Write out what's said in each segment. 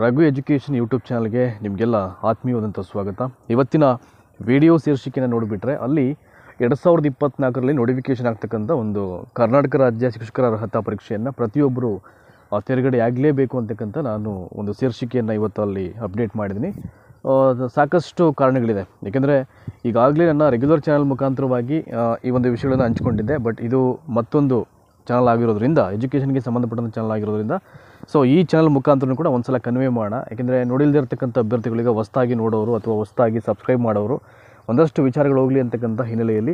Raghu education YouTube ಚಾನಲ್ಗೆ ನಿಮಗೆಲ್ಲ ಆತ್ಮೀಯವಾದಂಥ ಸ್ವಾಗತ. ಇವತ್ತಿನ ವಿಡಿಯೋ ಶೀರ್ಷಿಕೆಯನ್ನು ನೋಡಿಬಿಟ್ರೆ ಅಲ್ಲಿ 2024ರಲ್ಲಿ ನೋಟಿಫಿಕೇಷನ್ ಆಗ್ತಕ್ಕಂಥ ಒಂದು ಕರ್ನಾಟಕ ರಾಜ್ಯ ಶಿಕ್ಷಕರ ಅರ್ಹತಾ ಪರೀಕ್ಷೆಯನ್ನು ಪ್ರತಿಯೊಬ್ಬರು ತೆರಗಡೆ ಆಗಲೇಬೇಕು ಅಂತಕ್ಕಂಥ ನಾನು ಒಂದು ಶೀರ್ಷಿಕೆಯನ್ನು ಇವತ್ತು ಅಲ್ಲಿ ಅಪ್ಡೇಟ್ ಮಾಡಿದ್ದೀನಿ. ಸಾಕಷ್ಟು ಕಾರಣಗಳಿದೆ. ಏಕೆಂದರೆ ಈಗಾಗಲೇ ನನ್ನ ರೆಗ್ಯುಲರ್ ಚಾನಲ್ ಮುಖಾಂತರವಾಗಿ ಈ ಒಂದು ವಿಷಯಗಳನ್ನು ಹಂಚ್ಕೊಂಡಿದ್ದೆ. ಬಟ್ ಇದು ಮತ್ತೊಂದು ಚಾನಲ್ ಆಗಿರೋದ್ರಿಂದ, ಎಜುಕೇಷನ್ಗೆ ಸಂಬಂಧಪಟ್ಟಂಥ ಚಾನಲ್ ಆಗಿರೋದ್ರಿಂದ ಸೊ ಈ ಚಾನಲ್ ಮುಖಾಂತರ ಕೂಡ ಒಂದು ಸಲ ಕನ್ವೆ ಮಾಡೋಣ. ಯಾಕೆಂದರೆ ನೋಡಿಲ್ಲದೆ ಇರತಕ್ಕಂಥ ಅಭ್ಯರ್ಥಿಗಳಿಗೆ ಹೊಸದಾಗಿ ನೋಡೋರು ಅಥವಾ ಹೊಸದಾಗಿ ಸಬ್ಸ್ಕ್ರೈಬ್ ಮಾಡೋರು ಒಂದಷ್ಟು ವಿಚಾರಗಳು ಹೋಗಲಿ ಅಂತಕ್ಕಂಥ ಹಿನ್ನೆಲೆಯಲ್ಲಿ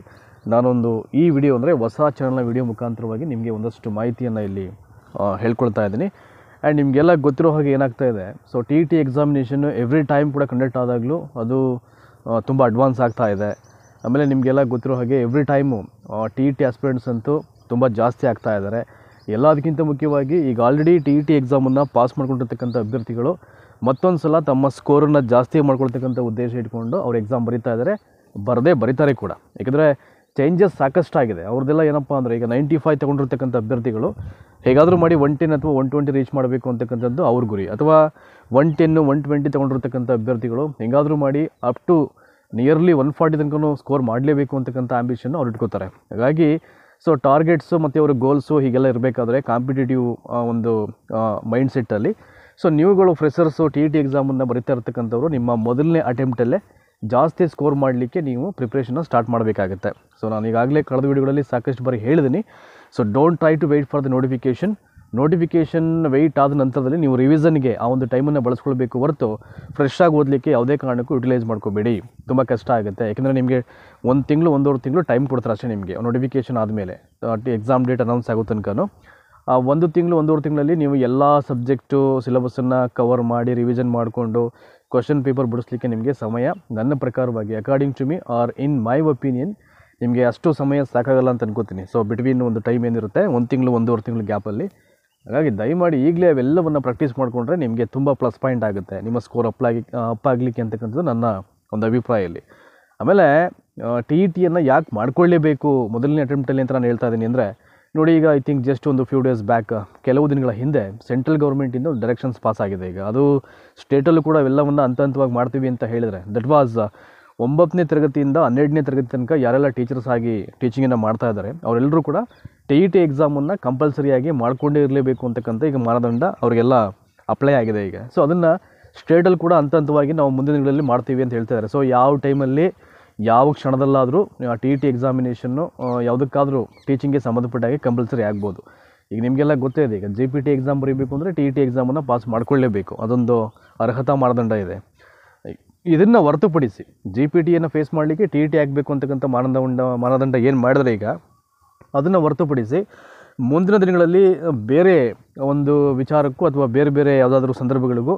ನಾನೊಂದು ಈ ವಿಡಿಯೋ ಅಂದರೆ ಹೊಸ ಚಾನಲ್ನ ವಿಡಿಯೋ ಮುಖಾಂತರವಾಗಿ ನಿಮಗೆ ಒಂದಷ್ಟು ಮಾಹಿತಿಯನ್ನು ಇಲ್ಲಿ ಹೇಳ್ಕೊಳ್ತಾ ಇದ್ದೀನಿ. ಆ್ಯಂಡ್ ನಿಮಗೆಲ್ಲ ಗೊತ್ತಿರೋ ಹಾಗೆ ಏನಾಗ್ತಾ ಇದೆ, so TET examination every time ಕೂಡ ಕಂಡಕ್ಟ್ ಆದಾಗಲೂ ಅದು ತುಂಬ ಅಡ್ವಾನ್ಸ್ ಆಗ್ತಾ ಇದೆ. ಆಮೇಲೆ ನಿಮಗೆಲ್ಲ ಗೊತ್ತಿರೋ ಹಾಗೆ ಎವ್ರಿ ಟೈಮು TET ಆಸ್ಪಿರೆಂಟ್ಸ್ ಅಂತೂ ತುಂಬ ಜಾಸ್ತಿ ಆಗ್ತಾ ಇದ್ದಾರೆ. ಎಲ್ಲದಕ್ಕಿಂತ ಮುಖ್ಯವಾಗಿ ಈಗ ಆಲ್ರೆಡಿ TET ಎಕ್ಸಾಮನ್ನು ಪಾಸ್ ಮಾಡ್ಕೊಂಡಿರ್ತಕ್ಕಂಥ ಅಭ್ಯರ್ಥಿಗಳು ಮತ್ತೊಂದು ಸಲ ತಮ್ಮ ಸ್ಕೋರನ್ನು ಜಾಸ್ತಿ ಮಾಡ್ಕೊಳ್ತಕ್ಕಂಥ ಉದ್ದೇಶ ಇಟ್ಕೊಂಡು ಅವ್ರು ಎಕ್ಸಾಮ್ ಬರೀತಾ ಇದ್ದಾರೆ, ಬರೀತಾರೆ ಕೂಡ. ಯಾಕೆಂದರೆ ಚೇಂಜಸ್ ಸಾಕಷ್ಟಾಗಿದೆ. ಅವ್ರದ್ದೆಲ್ಲ ಏನಪ್ಪ ಅಂದರೆ ಈಗ 95 ತೊಗೊಂಡಿರ್ತಕ್ಕಂಥ ಅಭ್ಯರ್ಥಿಗಳು ಹೇಗಾದರೂ ಮಾಡಿ 110 ಅಥವಾ 120 ರೀಚ್ ಮಾಡಬೇಕು ಅಂತಕ್ಕಂಥದ್ದು ಅವ್ರ ಗುರಿ. ಅಥವಾ 110, 120 ತೊಗೊಂಡಿರ್ತಕ್ಕಂಥ ಅಭ್ಯರ್ಥಿಗಳು ಹೇಗಾದರೂ ಮಾಡಿ ಅಪ್ ಟು ನಿಯರ್ಲಿ 140 ತನಕ ಸ್ಕೋರ್ ಮಾಡಲೇಬೇಕು ಅಂತಕ್ಕಂಥ ಆಂಬಿಷನ್ನು ಅವ್ರು ಇಟ್ಕೋತಾರೆ. ಹಾಗಾಗಿ ಸೊ ಟಾರ್ಗೆಟ್ಸು ಮತ್ತು ಅವರ ಗೋಲ್ಸು ಹೀಗೆಲ್ಲ ಇರಬೇಕಾದ್ರೆ ಕಾಂಪಿಟೇಟಿವ್ ಒಂದು ಮೈಂಡ್ಸೆಟ್ಟಲ್ಲಿ ಸೊ ನೀವುಗಳು ಫ್ರೆಷರ್ಸು TET ಎಕ್ಸಾಮನ್ನು ಬರೀತಾ ಇರ್ತಕ್ಕಂಥವ್ರು ನಿಮ್ಮ ಮೊದಲನೇ ಅಟೆಂಪ್ಟಲ್ಲೇ ಜಾಸ್ತಿ ಸ್ಕೋರ್ ಮಾಡಲಿಕ್ಕೆ ನೀವು ಪ್ರಿಪ್ರೇಷನ್ನ ಸ್ಟಾರ್ಟ್ ಮಾಡಬೇಕಾಗುತ್ತೆ. ಸೊ ನಾನು ಈಗಾಗಲೇ ಕಳೆದ ವಿಡಿಯೋಗಳಲ್ಲಿ ಸಾಕಷ್ಟು ಬಾರಿ ಹೇಳಿದ್ದೀನಿ. So don't try to wait for the notification wait ಆದ ನಂತರದಲ್ಲಿ ನೀವು ರಿವಿಷನ್ಗೆ ಆ ಒಂದು ಟೈಮನ್ನು ಬಳಸ್ಕೊಳ್ಬೇಕು ಹೊರತು ಫ್ರೆಶ್ ಆಗಿ ಓದಲಿಕ್ಕೆ ಯಾವುದೇ ಕಾರಣಕ್ಕೂ ಯುಟಿಲೈಸ್ ಮಾಡ್ಕೋಬೇಡಿ. ತುಂಬ ಕಷ್ಟ ಆಗುತ್ತೆ. ಯಾಕೆಂದರೆ ನಿಮಗೆ 1 ತಿಂಗಳು 1.5 ತಿಂಗಳು ಟೈಮ್ ಕೊಡ್ತಾರೆ ಅಷ್ಟೇ. ನಿಮಗೆ ನೋಟಿಫಿಕೇಷನ್ ಆದಮೇಲೆ ಎಕ್ಸಾಮ್ ಡೇಟ್ ಅನೌನ್ಸ್ ಆಗೋ ತನಕನೂ 1 ತಿಂಗಳು 1.5 ತಿಂಗಳಲ್ಲಿ ನೀವು ಎಲ್ಲ ಸಬ್ಜೆಕ್ಟು ಸಿಲೆಬಸ್ಸನ್ನು ಕವರ್ ಮಾಡಿ ರಿವಿಷನ್ ಮಾಡಿಕೊಂಡು ಕ್ವಶನ್ ಪೇಪರ್ ಬಿಡಿಸ್ಲಿಕ್ಕೆ ನಿಮಗೆ ಸಮಯ ನನ್ನ ಪ್ರಕಾರವಾಗಿ according to me or in my opinion ನಿಮಗೆ ಅಷ್ಟು ಸಮಯ ಸಾಕಾಗಲ್ಲ ಅಂತ ಅನ್ಕೋತೀನಿ. ಸೊ ಬಿಟ್ವೀನ್ ಒಂದು ಟೈಮ್ ಏನಿರುತ್ತೆ 1 ತಿಂಗಳು 1.5 ತಿಂಗಳು ಗ್ಯಾಪಲ್ಲಿ. ಹಾಗಾಗಿ ದಯಮಾಡಿ ಈಗಲೇ ಅವೆಲ್ಲವನ್ನು ಪ್ರಾಕ್ಟೀಸ್ ಮಾಡಿಕೊಂಡ್ರೆ ನಿಮಗೆ ತುಂಬ ಪ್ಲಸ್ ಪಾಯಿಂಟ್ ಆಗುತ್ತೆ, ನಿಮ್ಮ ಸ್ಕೋರ್ ಅಪ್ಪಾಗಲಿಕ್ಕೆ ಅಂತಕ್ಕಂಥದ್ದು ನನ್ನ ಒಂದು ಅಭಿಪ್ರಾಯ ಇಲ್ಲಿ. ಆಮೇಲೆ TETಯನ್ನು ಯಾಕೆ ಮಾಡ್ಕೊಳ್ಳೇಬೇಕು ಮೊದಲನೇ ಅಟೆಂಪ್ಟಲ್ಲಿ ಅಂತ ನಾನು ಹೇಳ್ತಾ ಇದ್ದೀನಿ ಅಂದರೆ, ನೋಡಿ ಈಗ ಐ ಥಿಂಕ್ ಜಸ್ಟ್ ಒಂದು ಫ್ಯೂ ಡೇಸ್ ಬ್ಯಾಕ್, ಕೆಲವು ದಿನಗಳ ಹಿಂದೆ ಸೆಂಟ್ರಲ್ ಗೌರ್ಮೆಂಟಿಂದ ಒಂದು ಡೈರೆಕ್ಷನ್ಸ್ ಪಾಸ್ ಆಗಿದೆ. ಈಗ ಅದು ಸ್ಟೇಟಲ್ಲೂ ಕೂಡ ಅವೆಲ್ಲವನ್ನು ಹಂತವಾಗಿ ಮಾಡ್ತೀವಿ ಅಂತ ಹೇಳಿದರೆ, ದಟ್ ವಾಸ್ 9ನೇ ತರಗತಿಯಿಂದ 12ನೇ ತರಗತಿ ತನಕ ಯಾರೆಲ್ಲ ಟೀಚರ್ಸ್ ಆಗಿ ಟೀಚಿಂಗನ್ನು ಮಾಡ್ತಾ ಇದ್ದಾರೆ ಅವರೆಲ್ಲರೂ ಕೂಡ TET ಎಕ್ಸಾಮನ್ನು ಕಂಪಲ್ಸರಿಯಾಗಿ ಮಾಡ್ಕೊಂಡೇ ಇರಲೇಬೇಕು ಅಂತಕ್ಕಂಥ ಈಗ ಮಾನದಂಡ ಅವರಿಗೆಲ್ಲ ಅಪ್ಲೈ ಆಗಿದೆ ಈಗ. ಸೊ ಅದನ್ನು ಸ್ಟೇಟಲ್ಲಿ ಕೂಡ ಹಂತವಾಗಿ ನಾವು ಮುಂದಿನ ದಿನಗಳಲ್ಲಿ ಮಾಡ್ತೀವಿ ಅಂತ ಹೇಳ್ತಾ ಇದ್ದಾರೆ. ಸೊ ಯಾವ ಟೈಮಲ್ಲಿ ಯಾವ ಕ್ಷಣದಲ್ಲಾದರೂ TET ಎಕ್ಸಾಮಿನೇಷನ್ನು ಯಾವುದಕ್ಕಾದರೂ ಟೀಚಿಂಗ್ಗೆ ಸಂಬಂಧಪಟ್ಟಾಗೆ ಕಂಪಲ್ಸರಿ ಆಗ್ಬೋದು. ಈಗ ನಿಮಗೆಲ್ಲ ಗೊತ್ತೇ ಇದೆ, ಈಗ JPT ಎಕ್ಸಾಮ್ ಬರೀಬೇಕು ಅಂದರೆ TET ಎಕ್ಸಾಮನ್ನು ಪಾಸ್ ಮಾಡ್ಕೊಳ್ಳೇಬೇಕು, ಅದೊಂದು ಅರ್ಹತಾ ಮಾನದಂಡ ಇದೆ. ಇದನ್ನು ಹೊರತುಪಡಿಸಿ JPTಯನ್ನು ಫೇಸ್ ಮಾಡಲಿಕ್ಕೆ TET ಆಗಬೇಕು ಅಂತಕ್ಕಂಥ ಮಾನದಂಡ ಏನು ಮಾಡಿದ್ರೆ ಈಗ ಅದನ್ನು ಹೊರತುಪಡಿಸಿ ಮುಂದಿನ ದಿನಗಳಲ್ಲಿ ಬೇರೆ ಒಂದು ವಿಚಾರಕ್ಕೂ ಅಥವಾ ಬೇರೆ ಬೇರೆ ಯಾವುದಾದ್ರೂ ಸಂದರ್ಭಗಳಿಗೂ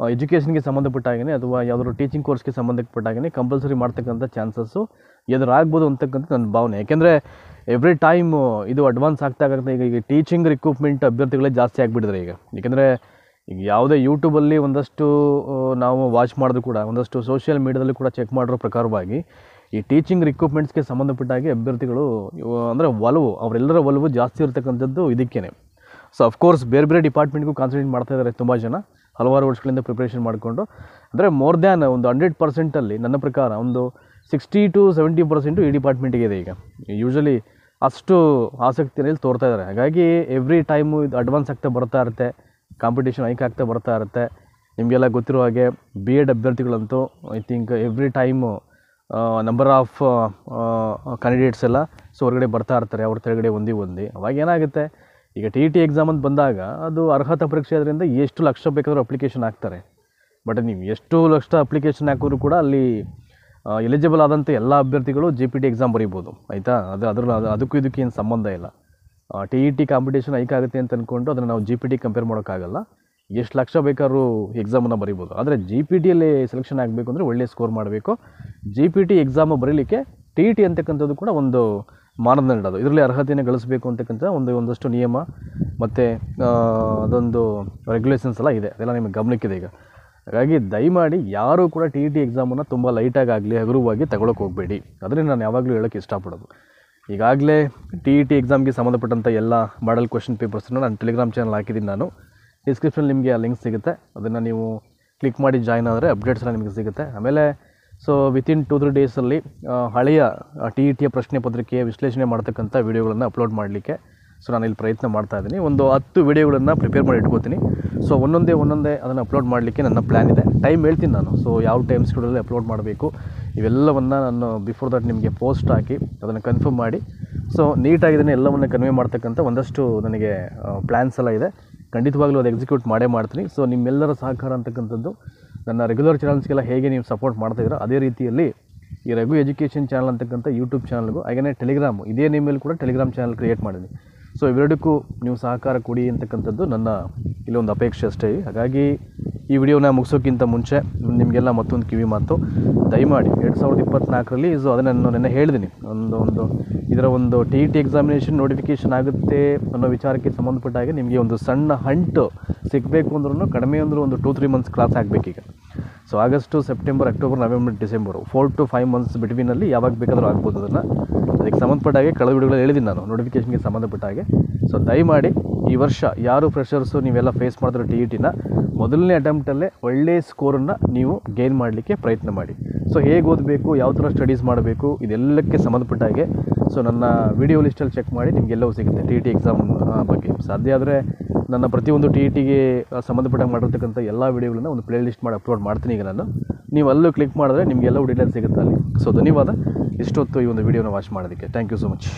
ಎಜುಕೇಷನ್ಗೆ ಸಂಬಂಧಪಟ್ಟಾಗೇ ಅಥವಾ ಯಾವುದಾದ್ರು ಟೀಚಿಂಗ್ ಕೋರ್ಸ್ಗೆ ಸಂಬಂಧಪಟ್ಟಾಗೇ ಕಂಪಲ್ಸರಿ ಮಾಡ್ತಕ್ಕಂಥ ಚಾನ್ಸಸ್ಸು ಎದುರಾಗ್ಬೋದು ಅಂತಕ್ಕಂಥ ನನ್ನ ಭಾವನೆ. ಯಾಕೆಂದರೆ ಎವ್ರಿ ಟೈಮ್ ಇದು ಅಡ್ವಾನ್ಸ್ ಆಗ್ತಾ ಈಗ ಟೀಚಿಂಗ್ ರಿಕ್ರೂಟ್ಮೆಂಟ್ ಅಭ್ಯರ್ಥಿಗಳೇ ಜಾಸ್ತಿ ಆಗಿಬಿಟ್ಟಿದ್ದಾರೆ ಈಗ. ಏಕೆಂದರೆ ಈಗ ಯಾವುದೇ ಯೂಟ್ಯೂಬಲ್ಲಿ ಒಂದಷ್ಟು ನಾವು ವಾಚ್ ಮಾಡಿದ್ರು ಕೂಡ, ಒಂದಷ್ಟು ಸೋಷಿಯಲ್ ಮೀಡಿಯಾದಲ್ಲಿ ಕೂಡ ಚೆಕ್ ಮಾಡಿರೋ ಪ್ರಕಾರವಾಗಿ ಈ ಟೀಚಿಂಗ್ ರಿಕ್ರೂಟ್ಮೆಂಟ್ಸ್ಗೆ ಸಂಬಂಧಪಟ್ಟಾಗೆ ಅಭ್ಯರ್ಥಿಗಳು ಅಂದರೆ ಅವರೆಲ್ಲರ ಒಲವು ಜಾಸ್ತಿ ಇರತಕ್ಕಂಥದ್ದು ಇದಕ್ಕೇ. ಸೊ ಅಫ್ಕೋರ್ಸ್ ಬೇರೆ ಬೇರೆ ಡಿಪಾರ್ಟ್ಮೆಂಟ್ಗೂ ಕಾನ್ಸಂಟ್ರೇಟ್ ಮಾಡ್ತಾ ಇದ್ದಾರೆ ತುಂಬ ಜನ, ಹಲವಾರು ವರ್ಷಗಳಿಂದ ಪ್ರಿಪ್ರೇಷನ್ ಮಾಡಿಕೊಂಡು. ಅಂದರೆ ಮೋರ್ ದ್ಯಾನ್ ಒಂದು 100%ಅಲ್ಲಿ ನನ್ನ ಪ್ರಕಾರ ಒಂದು 60 to 70% ಈ ಡಿಪಾರ್ಟ್ಮೆಂಟಿಗೆ ಇದೆ ಈಗ. ಯೂಶ್ವಲಿ ಅಷ್ಟು ಆಸಕ್ತಿಯಲ್ಲಿ ತೋರ್ತಾ ಇದ್ದಾರೆ. ಹಾಗಾಗಿ ಎವ್ರಿ ಟೈಮು ಇದು ಅಡ್ವಾನ್ಸ್ ಆಗ್ತಾ ಬರ್ತಾ ಇರುತ್ತೆ, ಕಾಂಪಿಟೇಷನ್ ಹೈಕ್ ಆಗ್ತಾ ಬರ್ತಾ ಇರುತ್ತೆ. ನಿಮಗೆಲ್ಲ ಗೊತ್ತಿರೋ ಹಾಗೆ B.Ed ಅಭ್ಯರ್ಥಿಗಳಂತೂ I think every time number of candidates ಎಲ್ಲ ಸೊ ಹೊರಗಡೆ ಬರ್ತಾ ಇರ್ತಾರೆ, ಅವ್ರ ತೆಳಗಡೆ ಒಂದಿ. ಅವಾಗ ಏನಾಗುತ್ತೆ, ಈಗ TET ಎಕ್ಸಾಮ್ ಅಂತ ಬಂದಾಗ ಅದು ಅರ್ಹತಾ ಪರೀಕ್ಷೆ ಅದರಿಂದ ಎಷ್ಟು ಲಕ್ಷ ಬೇಕಾದರೂ ಅಪ್ಲಿಕೇಶನ್ ಹಾಕ್ತಾರೆ. ಬಟ್ ನೀವು ಎಷ್ಟು ಲಕ್ಷ ಅಪ್ಲಿಕೇಶನ್ ಹಾಕಿದ್ರು ಕೂಡ ಅಲ್ಲಿ ಎಲಿಜಿಬಲ್ ಆದಂಥ ಎಲ್ಲ ಅಭ್ಯರ್ಥಿಗಳು JPT ಎಕ್ಸಾಮ್ ಬರೀಬೋದು, ಆಯಿತಾ. ಅದಕ್ಕೂ ಇದಕ್ಕೆ ಏನು ಸಂಬಂಧ ಇಲ್ಲ. TET ಕಾಂಪಿಟೇಷನ್ ಹೈಕ್ ಆಗುತ್ತೆ ಅಂತ ಅಂದ್ಕೊಂಡು ಅದನ್ನು ನಾವು JPT ಕಂಪೇರ್ ಮಾಡೋಕ್ಕಾಗಲ್ಲ. ಎಷ್ಟು ಲಕ್ಷ ಬೇಕಾದ್ರೂ ಎಕ್ಸಾಮನ್ನು ಬರೀಬೋದು. ಆದರೆ JPTಯಲ್ಲಿ ಸೆಲೆಕ್ಷನ್ ಆಗಬೇಕು ಅಂದರೆ ಒಳ್ಳೆಯ ಸ್ಕೋರ್ ಮಾಡಬೇಕು. JPT ಎಕ್ಸಾಮ್ ಬರೀಲಿಕ್ಕೆ TET ಅಂತಕ್ಕಂಥದ್ದು ಕೂಡ ಒಂದು ಮಾನದಂಡ. ಅದು ಇದರಲ್ಲಿ ಅರ್ಹತೆಯನ್ನು ಗಳಿಸಬೇಕು ಅಂತಕ್ಕಂಥ ಒಂದಷ್ಟು ನಿಯಮ ಮತ್ತು ಅದೊಂದು ರೆಗ್ಯುಲೇಷನ್ಸ್ ಎಲ್ಲ ಇದೆ, ಅದೆಲ್ಲ ನಿಮಗೆ ಗಮನಕ್ಕಿದೆ ಈಗ. ಹಾಗಾಗಿ ದಯಮಾಡಿ ಯಾರೂ ಕೂಡ TET ಎಕ್ಸಾಮನ್ನು ತುಂಬ ಲೈಟಾಗಲಿ ಹಗುರವಾಗಿ ತಗೊಳ್ಳೋಕೆ ಹೋಗಬೇಡಿ. ಅದರಿಂದ ನಾನು ಯಾವಾಗಲೂ ಹೇಳೋಕ್ಕೆ ಇಷ್ಟಪಡೋದು. ಈಗಾಗಲೇ TET ಎಕ್ಸಾಮ್ಗೆ ಸಂಬಂಧಪಟ್ಟಂಥ ಎಲ್ಲ ಮಾಡಲ್ ಕ್ವೆಶ್ಚನ್ ಪೇಪರ್ಸನ್ನು ನಾನು ಟೆಲಿಗ್ರಾಮ್ ಚಾನಲ್ ಹಾಕಿದ್ದೀನಿ. ನಾನು ಡಿಸ್ಕ್ರಿಪ್ಷನ್ ನಿಮಗೆ ಆ ಲಿಂಕ್ ಸಿಗುತ್ತೆ, ಅದನ್ನು ನೀವು ಕ್ಲಿಕ್ ಮಾಡಿ ಜಾಯ್ನ್ ಆದರೆ ಅಪ್ಡೇಟ್ಸ್ ಎಲ್ಲ ನಿಮಗೆ ಸಿಗುತ್ತೆ. ಆಮೇಲೆ ಸೊ ವಿತಿನ್ 2-3 ಡೇಸಲ್ಲಿ ಹಳೆಯ TETಯ ಪ್ರಶ್ನೆ ಪತ್ರಿಕೆ ವಿಶ್ಲೇಷಣೆ ಮಾಡ್ತಕ್ಕಂಥ ವೀಡಿಯೋಗಳನ್ನು ಅಪ್ಲೋಡ್ ಮಾಡಲಿಕ್ಕೆ ಸೊ ನಾನು ಇಲ್ಲಿ ಪ್ರಯತ್ನ ಮಾಡ್ತಾಯಿದ್ದೀನಿ. ಒಂದು 10 ವೀಡಿಯೋಗಳನ್ನು ಪ್ರಿಪೇರ್ ಮಾಡಿ ಇಟ್ಕೋತೀನಿ. ಸೊ ಒಂದೊಂದೇ ಅದನ್ನು ಅಪ್ಲೋಡ್ ಮಾಡಲಿಕ್ಕೆ ನನ್ನ ಪ್ಲ್ಯಾನ್ ಇದೆ. ಟೈಮ್ ಹೇಳ್ತೀನಿ ನಾನು, ಸೊ ಯಾವ ಟೈಮ್ ಸ್ಕೆಡ್ಯೂಲಲ್ಲಿ ಅಪ್ಲೋಡ್ ಮಾಡಬೇಕು ಇವೆಲ್ಲವನ್ನು ನಾನು ಬಿಫೋರ್ ದಟ್ ನಿಮಗೆ ಪೋಸ್ಟ್ ಹಾಕಿ ಅದನ್ನು ಕನ್ಫರ್ಮ್ ಮಾಡಿ ಸೊ ನೀಟಾಗಿ ಇದನ್ನು ಎಲ್ಲವನ್ನು ಕನ್ವೆ ಮಾಡ್ತಕ್ಕಂಥ ಒಂದಷ್ಟು ನನಗೆ ಪ್ಲ್ಯಾನ್ಸ್ ಎಲ್ಲ ಇದೆ. ಖಂಡಿತವಾಗ್ಲೂ ಅದು ಎಕ್ಸಿಕ್ಯೂಟ್ ಮಾಡೇ ಮಾಡ್ತೀನಿ. ಸೊ ನಿಮ್ಮೆಲ್ಲರ ಸಹಕಾರ ಅಂತಕ್ಕಂಥದ್ದು ನನ್ನ ರೆಗ್ಯುಲರ್ ಚಾನಲ್ಸ್ಗೆಲ್ಲ ಹೇಗೆ ನೀವು ಸಪೋರ್ಟ್ ಮಾಡ್ತಾಯಿದ್ದೀರೋ ಅದೇ ರೀತಿಯಲ್ಲಿ ಈ ರಘು ಎಜುಕೇಷನ್ ಚಾನಲ್ ಅಂತಕ್ಕಂಥ ಯೂಟ್ಯೂಬ್ ಚಾನಲ್ಗೂ ಹಾಗೆಯೇ ಟೆಲಿಗ್ರಾಮ್ ಇದೇ ನೇಮಲ್ಲಿ ಕೂಡ ಟೆಲಿಗ್ರಾಮ್ ಚಾನಲ್ ಕ್ರಿಯೇಟ್ ಮಾಡಿದ್ದೀನಿ. ಸೊ ಇವೆರಡಕ್ಕೂ ನೀವು ಸಹಕಾರ ಕೊಡಿ ಅಂತಕ್ಕಂಥದ್ದು ನನ್ನ ಇಲ್ಲೊಂದು ಅಪೇಕ್ಷೆ ಅಷ್ಟೇ. ಹಾಗಾಗಿ ಈ ವಿಡಿಯೋನ ಮುಗಿಸೋಕ್ಕಿಂತ ಮುಂಚೆ ನಿಮಗೆಲ್ಲ ಮತ್ತೊಂದು ಕಿವಿ ಮಾತು, ದಯಮಾಡಿ 2024ರಲ್ಲಿ ಸೊ ಅದನ್ನು ನಾನು ನೆನ್ನೆ ಹೇಳಿದ್ದೀನಿ, ಇದರ ಒಂದು TET ಎಕ್ಸಾಮಿನೇಷನ್ ನೋಟಿಫಿಕೇಷನ್ ಆಗುತ್ತೆ ಅನ್ನೋ ವಿಚಾರಕ್ಕೆ ಸಂಬಂಧಪಟ್ಟ ಹಾಗೆ ನಿಮಗೆ ಒಂದು ಸಣ್ಣ ಹಂಟು ಸಿಗಬೇಕು ಅಂದ್ರೂ ಕಡಿಮೆ ಅಂದರೂ ಒಂದು 2-3 ಮಂತ್ಸ್ ಕ್ಲಾಸ್ ಆಗಬೇಕೀಗ. So August, September, October, November, December 4 to 5 months ಬಿಟ್ವೀನಲ್ಲಿ ಯಾವಾಗ ಬೇಕಾದರೂ ಆಗ್ಬೋದು. ಅದಕ್ಕೆ ಸಂಬಂಧಪಟ್ಟ ಹಾಗೆ ಕಳೆದ ವಿಡಿಯೋಗಳಲ್ಲಿ ಹೇಳಿದ್ದೀನಿ ನಾನು ನೋಟಿಫಿಕೇಷನ್ಗೆ ಸಂಬಂಧಪಟ್ಟ ಹಾಗೆ. ಸೊ ದಯಮಾಡಿ ಈ ವರ್ಷ ಯಾರು ಫ್ರೆಷರ್ಸು ನೀವೆಲ್ಲ ಫೇಸ್ ಮಾಡಿದ್ರೆ TETನ ಮೊದಲನೇ ಅಟೆಂಪ್ಟಲ್ಲೇ ಒಳ್ಳೆಯ ಸ್ಕೋರನ್ನು ನೀವು ಗೇನ್ ಮಾಡಲಿಕ್ಕೆ ಪ್ರಯತ್ನ ಮಾಡಿ. ಸೊ ಹೇಗೆ ಓದಬೇಕು, ಯಾವ ಥರ ಸ್ಟಡೀಸ್ ಮಾಡಬೇಕು ಇದೆಲ್ಲಕ್ಕೆ ಸಂಬಂಧಪಟ್ಟ ಹಾಗೆ ಸೊ ನನ್ನ ವಿಡಿಯೋ ಲಿಸ್ಟಲ್ಲಿ ಚೆಕ್ ಮಾಡಿ ನಿಮಗೆಲ್ಲವೂ ಸಿಗುತ್ತೆ TET ಎಕ್ಸಾಮ್ ಬಗ್ಗೆ. ಸಾಧ್ಯ ಆದರೆ ನನ್ನ ಪ್ರತಿಯೊಂದು TETಗೆ ಸಂಬಂಧಪಟ್ಟ ಮಾಡಿರ್ತಕ್ಕಂಥ ಎಲ್ಲ ವೀಡಿಯೋಗಳನ್ನ ಒಂದು ಪ್ಲೇ ಲಿಸ್ಟ್ ಮಾಡಿ ಅಪ್ಲೋಡ್ ಮಾಡ್ತೀನಿ ಈಗ ನಾನು. ನೀವು ಅಲ್ಲೂ ಕ್ಲಿಕ್ ಮಾಡಿದ್ರೆ ನಿಮಗೆಲ್ಲವೂ ಡೀಟೇಲ್ಸ್ ಸಿಗುತ್ತೆ ಅಲ್ಲಿ. ಸೊ ಧನ್ಯವಾದ ಇಷ್ಟೊತ್ತು ಈ ಒಂದು ವಿಡಿಯೋನ ವಾಚ್ ಮಾಡೋದಕ್ಕೆ. Thank you so much.